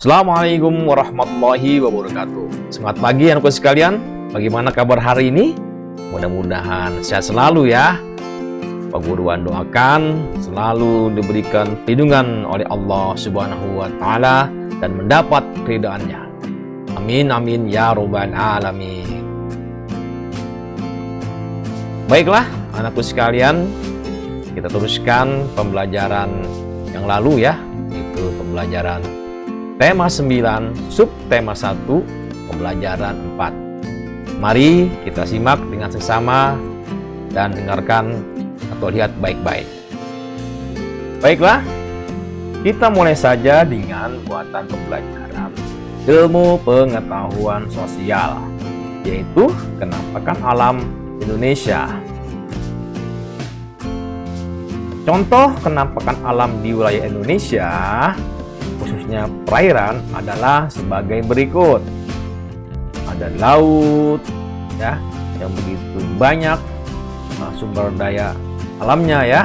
Assalamualaikum warahmatullahi wabarakatuh. Semangat pagi anak-anak sekalian. Bagaimana kabar hari ini? Mudah-mudahan sehat selalu ya. Pak Guruan doakan selalu diberikan perlindungan oleh Allah Subhanahu wa taala dan mendapat ridhaannya. Amin amin ya rabbal alamin. Baiklah anakku sekalian, kita teruskan pembelajaran yang lalu ya, itu pembelajaran tema 9, subtema 1, pembelajaran 4. Mari kita simak dengan seksama dan dengarkan atau lihat baik-baik. Baiklah, kita mulai saja dengan buatan pembelajaran ilmu pengetahuan sosial, yaitu kenampakan alam Indonesia. Contoh kenampakan alam di wilayah Indonesia, khususnya perairan, adalah sebagai berikut. Ada laut ya, yang begitu banyak sumber daya alamnya ya.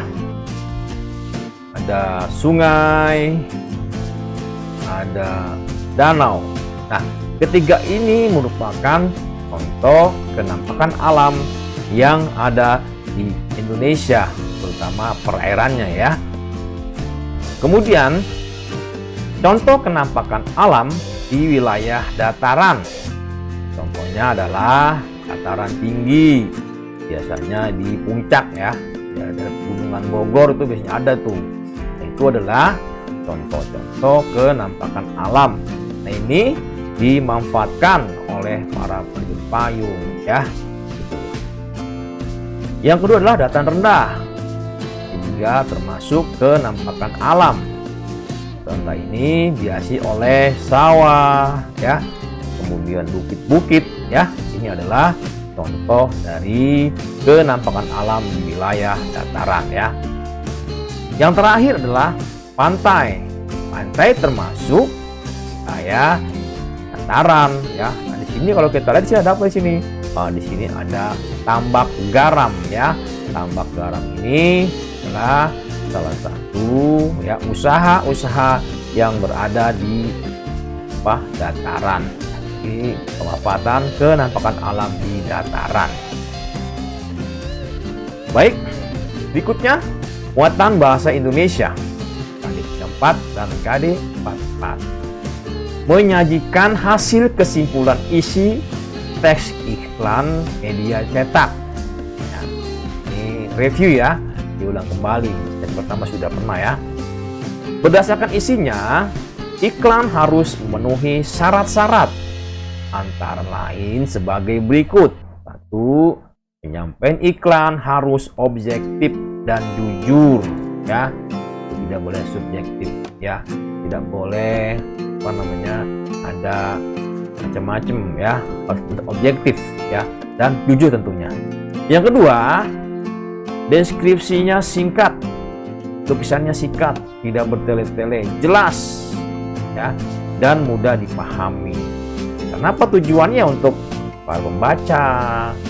Ada sungai, ada danau. Nah, ketiga ini merupakan contoh kenampakan alam yang ada di Indonesia, terutama perairannya ya. Kemudian contoh kenampakan alam di wilayah dataran. Contohnya adalah dataran tinggi, biasanya di puncak ya. Ya, dari Gunungan Bogor itu biasanya ada tuh. Nah, itu adalah contoh-contoh kenampakan alam. Nah, ini dimanfaatkan oleh para penjuru payung ya. Yang kedua adalah dataran rendah. Ini juga termasuk kenampakan alam. Contoh ini dihiasi oleh sawah ya, kemudian bukit-bukit ya. Ini adalah contoh dari kenampakan alam di wilayah dataran ya. Yang terakhir adalah pantai. Pantai termasuk kayak dataran ya. Nah, di sini kalau kita lihat di sini ada apa di sini? Di sini ada tambak garam ya. Tambak garam ini adalah salah satu ya usaha-usaha yang berada di dataran, di pemanfaatan kenampakan alam di dataran. Baik, berikutnya muatan bahasa Indonesia KD 4 dan KD 44 menyajikan hasil kesimpulan isi teks iklan media cetak. Ya, ini review ya, diulang kembali. Yang pertama sudah pernah ya. Berdasarkan isinya, iklan harus memenuhi syarat-syarat antara lain sebagai berikut. 1. Penyampaian iklan harus objektif dan jujur ya. Tidak boleh subjektif ya. Tidak boleh ada macam-macam ya, harus objektif ya, dan jujur tentunya. Yang kedua, deskripsinya singkat, tulisannya singkat, tidak bertele-tele, jelas ya, dan mudah dipahami. Kenapa? Tujuannya untuk para pembaca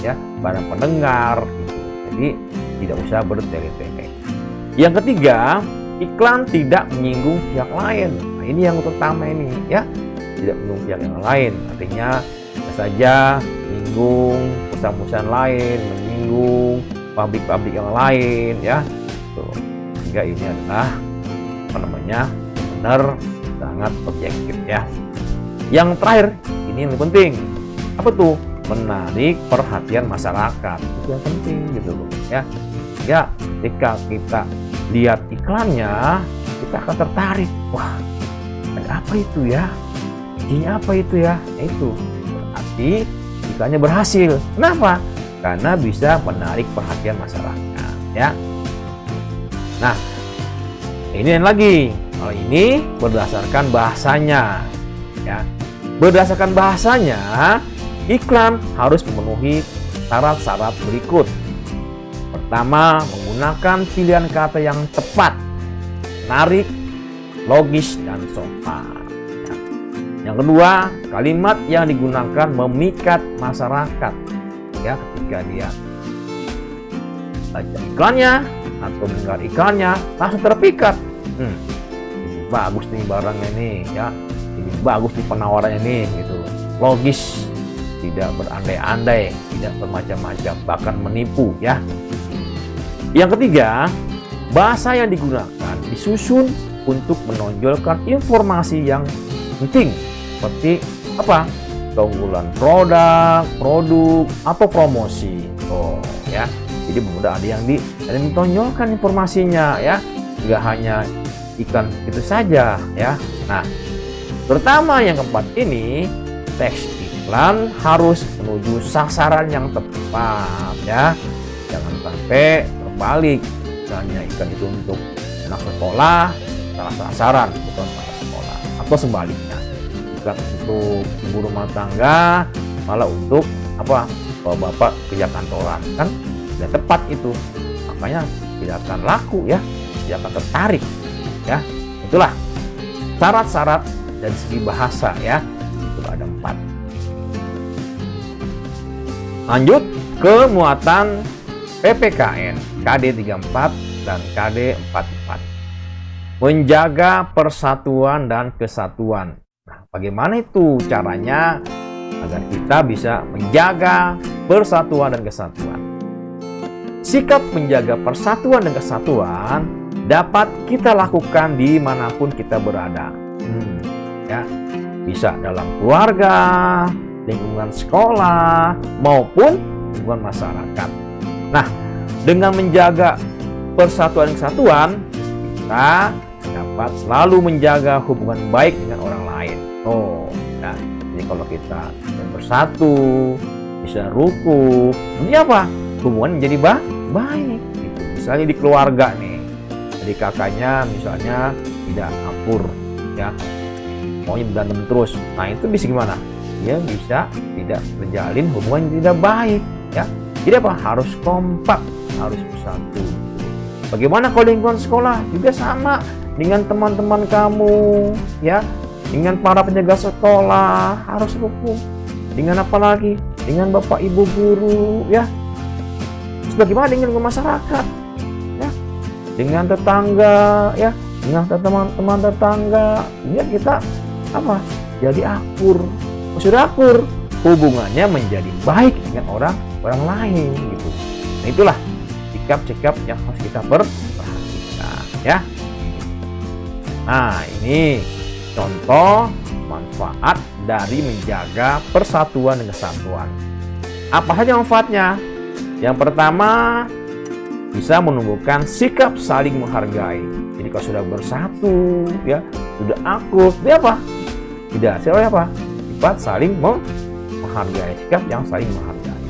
ya, para pendengar gitu. Jadi tidak usah bertele-tele. Yang ketiga, iklan tidak menyinggung pihak lain. Nah, ini yang utama ini ya, tidak menyinggung pihak yang lain. Artinya saja menyinggung perusahaan-perusahaan lain, menyinggung pabrik-pabrik yang lain ya. Tuh. Sehingga ini adalah benar sangat objektif ya. Yang terakhir, ini yang penting. Apa tuh? Menarik perhatian masyarakat. Itu yang penting gitu loh ya. Ya, ketika kita lihat iklannya, kita akan tertarik. Wah, ada apa itu ya? Ini apa itu ya? Nah, itu berarti iklannya berhasil. Kenapa? Karena bisa menarik perhatian masyarakat ya. Nah, ini lagi. Kalau ini berdasarkan bahasanya ya. Berdasarkan bahasanya, iklan harus memenuhi syarat-syarat berikut. Pertama, menggunakan pilihan kata yang tepat, menarik, logis, dan sopan. Yang kedua, kalimat yang digunakan memikat masyarakat ya, ketika dia baca iklannya atau mendengar iklannya langsung terpikat. Bagus nih barangnya nih ya, Jadi bagus di penawarannya nih gitu, logis, tidak berandai-andai, tidak bermacam-macam, bahkan menipu ya. Yang ketiga, bahasa yang digunakan disusun untuk menonjolkan informasi yang penting seperti apa? Keunggulan produk atau promosi. Oh ya. Jadi mudah ada yang ditonjolkan informasinya ya. Nggak hanya ikan itu saja ya. Nah, pertama yang keempat ini, teks iklan harus menuju sasaran yang tepat ya. Jangan sampai terbalik. Misalnya ikan itu untuk anak sekolah, salah sasaran bukan anak sekolah, atau sebaliknya. Ikan untuk ibu rumah tangga malah untuk apa? Bapak kerja kantoran, kan tidak tepat itu. Makanya tidak akan laku ya, tidak akan tertarik ya. Itulah syarat-syarat dari segi bahasa ya. Itu ada 4. Lanjut ke muatan PPKN KD 34 dan KD 44. Menjaga persatuan dan kesatuan. Nah, bagaimana itu caranya agar kita bisa menjaga persatuan dan kesatuan? Sikap menjaga persatuan dan kesatuan dapat kita lakukan dimanapun kita berada. Ya, bisa dalam keluarga, lingkungan sekolah, maupun lingkungan masyarakat. Nah, dengan menjaga persatuan dan kesatuan, kita dapat selalu menjaga hubungan baik dengan orang lain. Nah, jadi kalau kita bersatu, bisa rukun, ini apa? Hubungan menjadi baik. Gitu. Misalnya di keluarga nih, jadi kakaknya misalnya tidak akur, ya, maunya berantem terus. Nah, itu bisa gimana? Dia bisa tidak terjalin hubungan yang tidak baik, ya. Jadi apa? Harus kompak, harus bersatu. Bagaimana kalau lingkungan sekolah? Juga sama dengan teman-teman kamu, ya, dengan para penjaga sekolah harus rukun. Dengan apa lagi? Dengan bapak ibu guru, ya. Terus bagaimana dengan masyarakat, ya, dengan tetangga, ya, dengan teman-teman tetangga, biar kita apa? Jadi akur. Sudah akur, hubungannya menjadi baik dengan orang lain gitu. Nah, itulah sikap-sikap yang harus kita perhatikan ya. Nah, ini contoh manfaat dari menjaga persatuan dan kesatuan. Apa saja manfaatnya? Yang pertama, bisa menumbuhkan sikap saling menghargai. Jadi kalau sudah bersatu, ya, sudah akur, dia apa? Tidak, siapa apa? Sifat saling menghargai, sikap yang saling menghargai.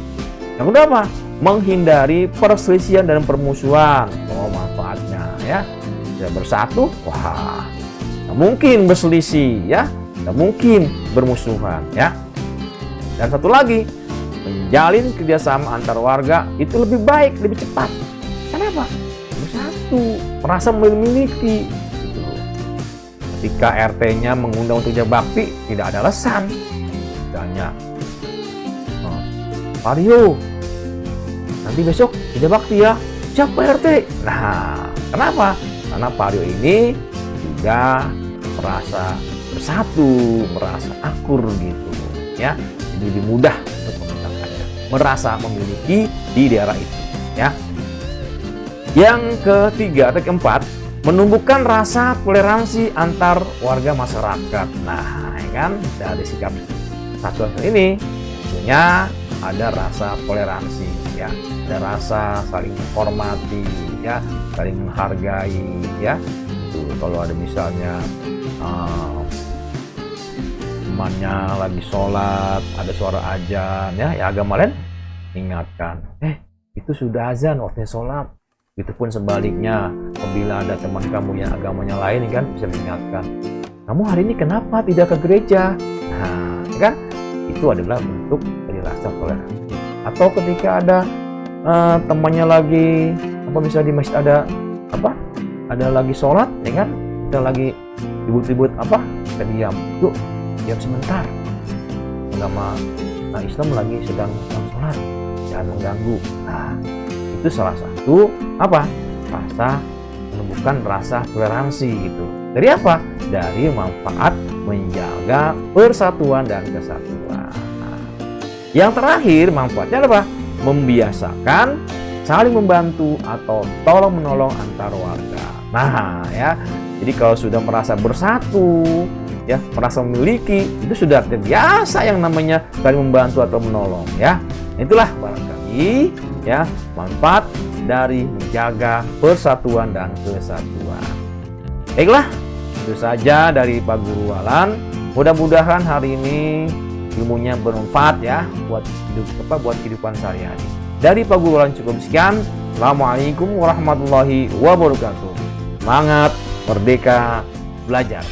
Yang kedua apa? Menghindari perselisihan dan permusuhan. Manfaatnya ya. Sudah bersatu, wah, tidak mungkin berselisih ya, tidak mungkin bermusuhan ya. Dan satu lagi, menjalin kerjasama antar warga itu lebih baik, lebih cepat. Kenapa? Bersatu, merasa memiliki. Gitu. Ketika RT-nya mengundang untuk kerja bakti, tidak ada alasan. Misalnya, Pak Rio, nanti besok kerja bakti ya. Siapa RT? Nah, kenapa? Karena Pak Rio ini juga merasa bersatu, merasa akur gitu, ya. Jadi lebih mudah untuk memecahkannya, merasa memiliki di daerah itu, ya. Yang ketiga atau keempat, menumbuhkan rasa toleransi antar warga masyarakat. Nah, ya kan, dari sikap satu ini tentunya ada rasa toleransi, ya, ada rasa saling menghormati, ya, saling menghargai, ya. Itu kalau ada misalnya temannya lagi sholat, ada suara azan, ya, agama lain ingatkan, itu sudah azan waktunya sholat. Itu pun sebaliknya, apabila ada teman kamu yang agamanya lain, kan, bisa mengingatkan, kamu hari ini kenapa tidak ke gereja? Nah, kan, itu adalah bentuk dari rasa toleransi. Atau ketika ada temannya lagi, apa, misalnya di masjid ada lagi sholat, ya kan, kita lagi ribut-ribut kita diam, yuk diam sebentar, agama Islam lagi sedang sholat, jangan mengganggu. Nah, itu salah satu rasa menumbuhkan rasa toleransi gitu. Dari apa? Dari manfaat menjaga persatuan dan kesatuan. Nah, yang terakhir manfaatnya apa? Membiasakan saling membantu atau tolong menolong antar warga. Nah, ya. Jadi kalau sudah merasa bersatu, ya, merasa memiliki, itu sudah terbiasa yang namanya saling membantu atau menolong, ya. Itulah barangkali ya manfaat dari menjaga persatuan dan kesatuan. Baiklah, itu saja dari Pak Guru Walan. Mudah-mudahan hari ini ilmunya bermanfaat ya buat kehidupan sehari-hari. Dari Pak Guru Walan cukup sekian. Assalamualaikum warahmatullahi wabarakatuh. Semangat, merdeka, belajar.